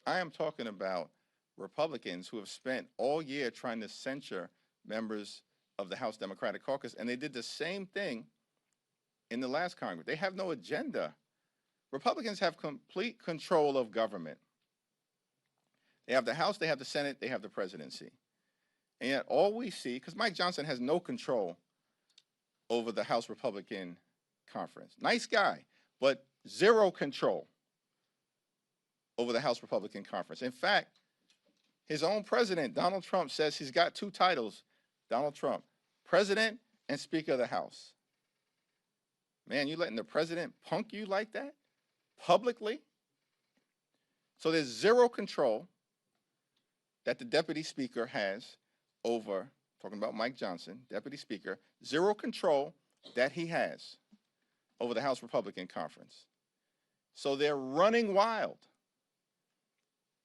I am talking about Republicans who have spent all year trying to censure members of the House Democratic Caucus, and they did the same thing in the last Congress. They have no agenda. Republicans have complete control of government. They have the House, they have the Senate, they have the presidency. And yet all we see, because Mike Johnson has no control over the House Republican Conference. Nice guy, but zero control over the House Republican Conference. In fact, his own president, Donald Trump, says he's got two titles, Donald Trump, President and Speaker of the House. Man, you letting the president punk you like that? Publicly? So there's zero control that the deputy speaker has over, talking about Mike Johnson, deputy speaker, zero control that he has over the House Republican Conference. So they're running wild.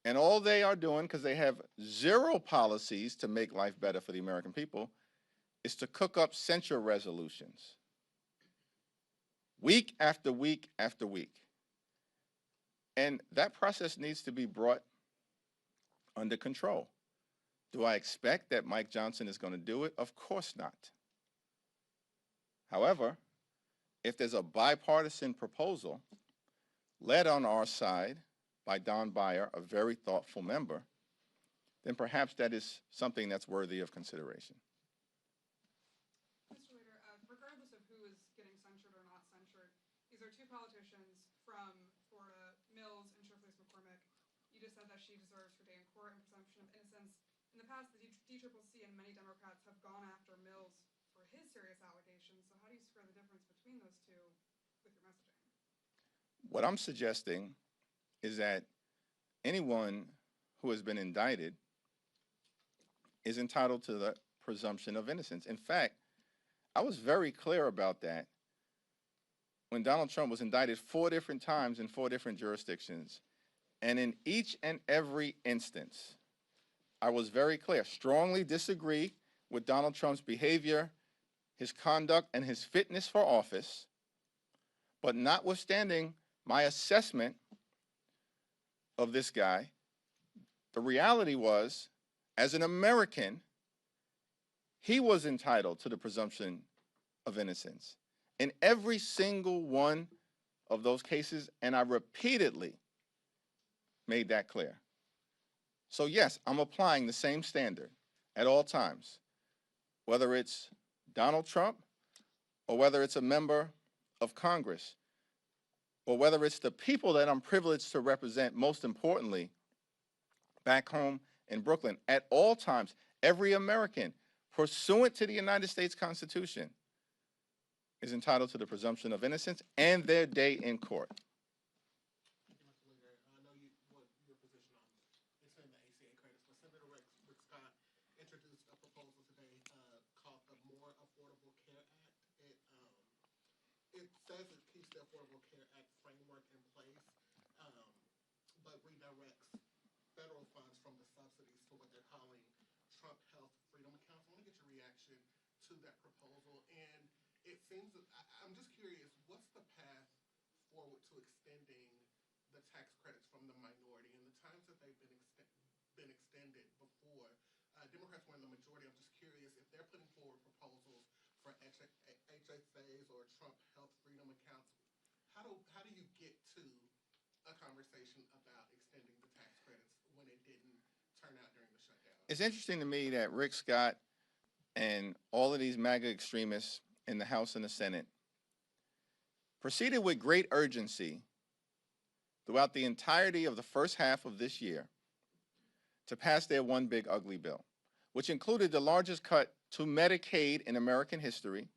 And all they are doing, because they have zero policies to make life better for the American people, is to cook up censure resolutions. Week after week after week. And that process needs to be brought under control. Do I expect that Mike Johnson is going to do it? Of course not. However, if there's a bipartisan proposal led on our side by Don Beyer, a very thoughtful member, then perhaps that is something that's worthy of consideration. Mr. Leader, regardless of who is getting censured or not censured, these are two politicians from Florida, Mills and Jeffries McCormick. You just said that she deserves her day in court and presumption of innocence. In the past, the DCCC and many Democrats have gone after Mills for his serious allegations. So how do you square the difference between those two with your messaging? What I'm suggesting is that anyone who has been indicted is entitled to the presumption of innocence. In fact, I was very clear about that when Donald Trump was indicted 4 different times in 4 different jurisdictions. And in each and every instance, I was very clear, strongly disagree with Donald Trump's behavior, his conduct, and his fitness for office, but notwithstanding my assessment of this guy, the reality was, as an American, he was entitled to the presumption of innocence in every single one of those cases, and I repeatedly made that clear. So yes, I'm applying the same standard at all times, whether it's Donald Trump or whether it's a member of Congress or whether it's the people that I'm privileged to represent, most importantly, back home in Brooklyn. At all times, every American, pursuant to the United States Constitution, is entitled to the presumption of innocence and their day in court. It says it keeps the Affordable Care Act framework in place, but redirects federal funds from the subsidies to what they're calling Trump Health Freedom Accounts. I want to get your reaction to that proposal. And it seems that I'm just curious, what's the path forward to extending the tax credits from the minority? In the times that they've been extended before, Democrats were in the majority. I'm just curious if they're putting forward proposals for HSAs or Trump Health Freedom Accounts. How do you get to a conversation about extending the tax credits when it didn't turn out during the shutdown? It's interesting to me that Rick Scott and all of these MAGA extremists in the House and the Senate proceeded with great urgency throughout the entirety of the first half of this year to pass their one big ugly bill, which included the largest cut to Medicaid in American history.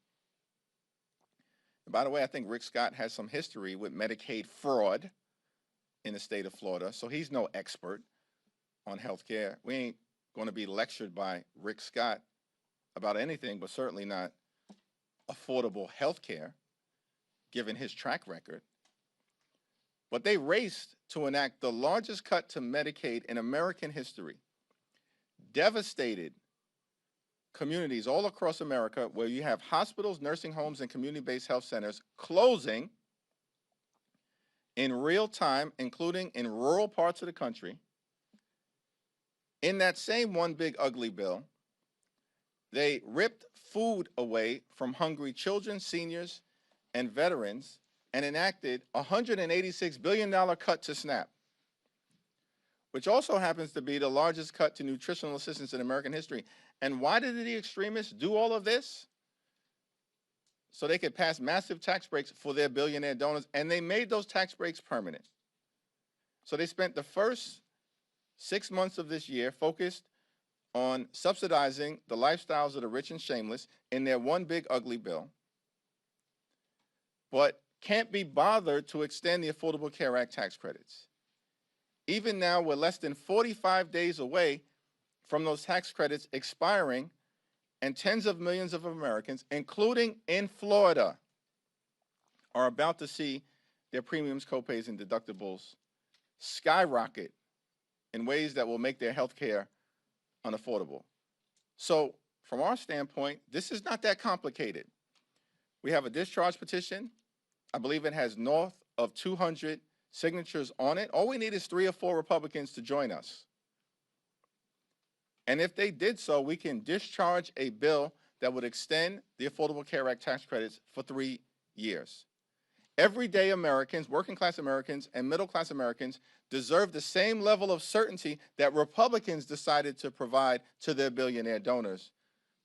And by the way, I think Rick Scott has some history with Medicaid fraud in the state of Florida, so he's no expert on health care. We ain't going to be lectured by Rick Scott about anything, but certainly not affordable health care, given his track record. But they raced to enact the largest cut to Medicaid in American history, devastated communities all across America where you have hospitals, nursing homes, and community-based health centers closing in real time, including in rural parts of the country. In that same one big ugly bill, they ripped food away from hungry children, seniors, and veterans and enacted a $186 billion cut to SNAP, which also happens to be the largest cut to nutritional assistance in American history. And why did the extremists do all of this? So they could pass massive tax breaks for their billionaire donors, and they made those tax breaks permanent. So they spent the first 6 months of this year focused on subsidizing the lifestyles of the rich and shameless in their one big ugly bill, but can't be bothered to extend the Affordable Care Act tax credits. Even now, we're less than 45 days away from those tax credits expiring, and tens of millions of Americans, including in Florida, are about to see their premiums, copays, and deductibles skyrocket in ways that will make their health care unaffordable. So from our standpoint, this is not that complicated. We have a discharge petition. I believe it has north of 200 signatures on it. All we need is 3 or 4 Republicans to join us. And if they did so, we can discharge a bill that would extend the Affordable Care Act tax credits for 3 years. Everyday Americans, working class Americans, and middle class Americans deserve the same level of certainty that Republicans decided to provide to their billionaire donors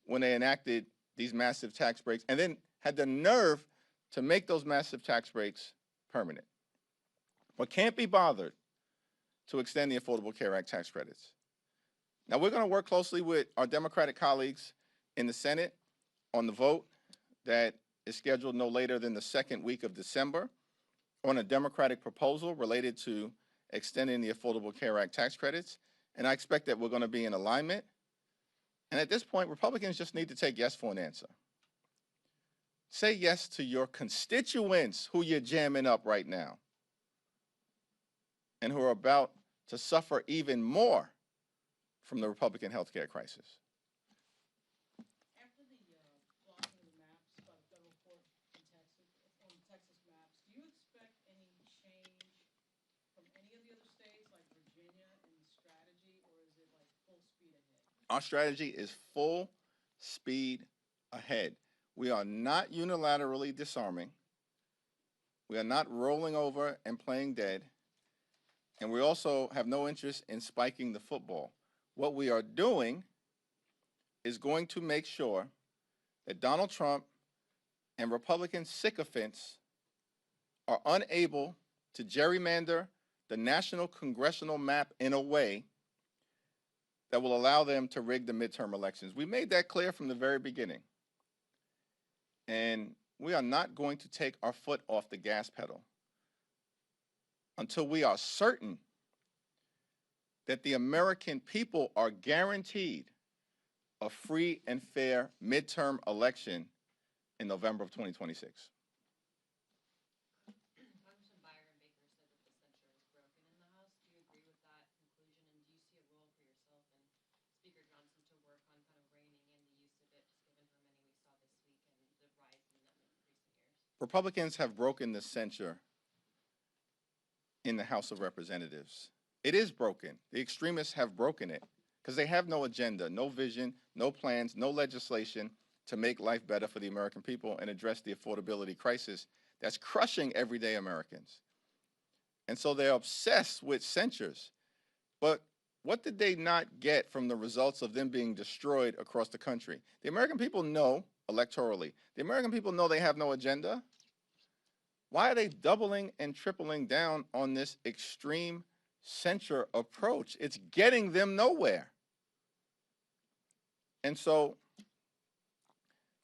when they enacted these massive tax breaks and then had the nerve to make those massive tax breaks permanent, but can't be bothered to extend the Affordable Care Act tax credits. Now, we're going to work closely with our Democratic colleagues in the Senate on the vote that is scheduled no later than the second week of December on a Democratic proposal related to extending the Affordable Care Act tax credits. And I expect that we're going to be in alignment. And at this point, Republicans just need to take yes for an answer. Say yes to your constituents who you're jamming up right now and who are about to suffer even more from the Republican health care crisis. After the blocking of the maps by the federal court in Texas, on the Texas maps, do you expect any change from any of the other states like Virginia in the strategy, or is it like full speed ahead? Our strategy is full speed ahead. We are not unilaterally disarming. We are not rolling over and playing dead. And we also have no interest in spiking the football. What we are doing is going to make sure that Donald Trump and Republican sycophants are unable to gerrymander the national congressional map in a way that will allow them to rig the midterm elections. We made that clear from the very beginning. And we are not going to take our foot off the gas pedal until we are certain that the American people are guaranteed a free and fair midterm election in November of 2026. Congressman Byron Baker said that the censure is broken in the House. Do you agree with that conclusion? And do you see a role for yourself and Speaker Johnson to work on kind of reining in the use of it, just given how many we saw this week and the rise in them in recent years? Republicans have broken the censure in the House of Representatives. It is broken. The extremists have broken it because they have no agenda, no vision, no plans, no legislation to make life better for the American people and address the affordability crisis that's crushing everyday Americans. And so they're obsessed with censures. But what did they not get from the results of them being destroyed across the country? The American people know electorally. The American people know they have no agenda. Why are they doubling and tripling down on this extreme censure approach? It's getting them nowhere. And so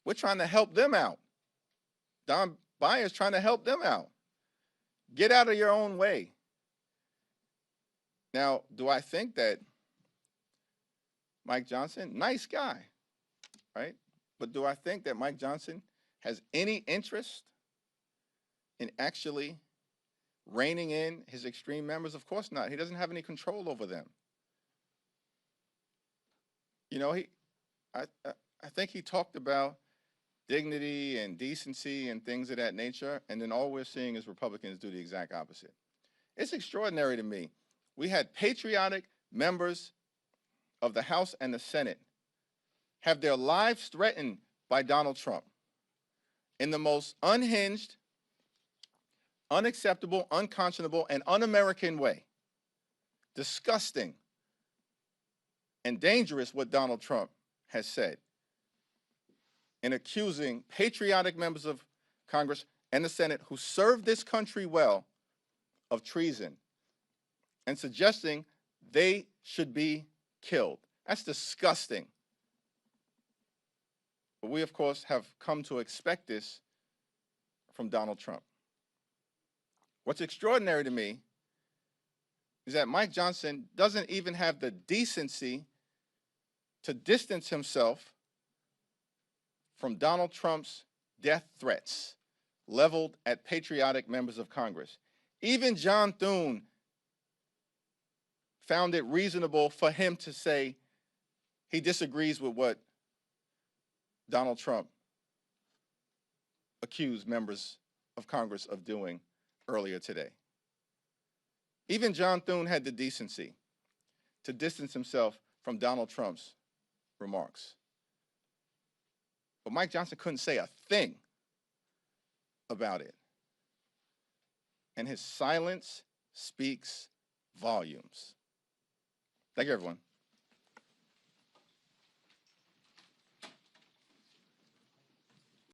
we're trying to help them out. Don Byers trying to help them out. Get out of your own way. Now, do I think that Mike Johnson, nice guy, right? But do I think that Mike Johnson has any interest in actually reining in his extreme members? Of course not. He doesn't have any control over them. You know, I think he talked about dignity and decency and things of that nature, and then all we're seeing is Republicans do the exact opposite. It's extraordinary to me. We had patriotic members of the House and the Senate have their lives threatened by Donald Trump in the most unhinged, unacceptable, unconscionable, and un-American way. Disgusting and dangerous what Donald Trump has said in accusing patriotic members of Congress and the Senate who served this country well of treason and suggesting they should be killed. That's disgusting. But we, of course, have come to expect this from Donald Trump. What's extraordinary to me is that Mike Johnson doesn't even have the decency to distance himself from Donald Trump's death threats leveled at patriotic members of Congress. Even John Thune found it reasonable for him to say he disagrees with what Donald Trump accused members of Congress of doing earlier today. Even John Thune had the decency to distance himself from Donald Trump's remarks. But Mike Johnson couldn't say a thing about it. And his silence speaks volumes. Thank you, everyone.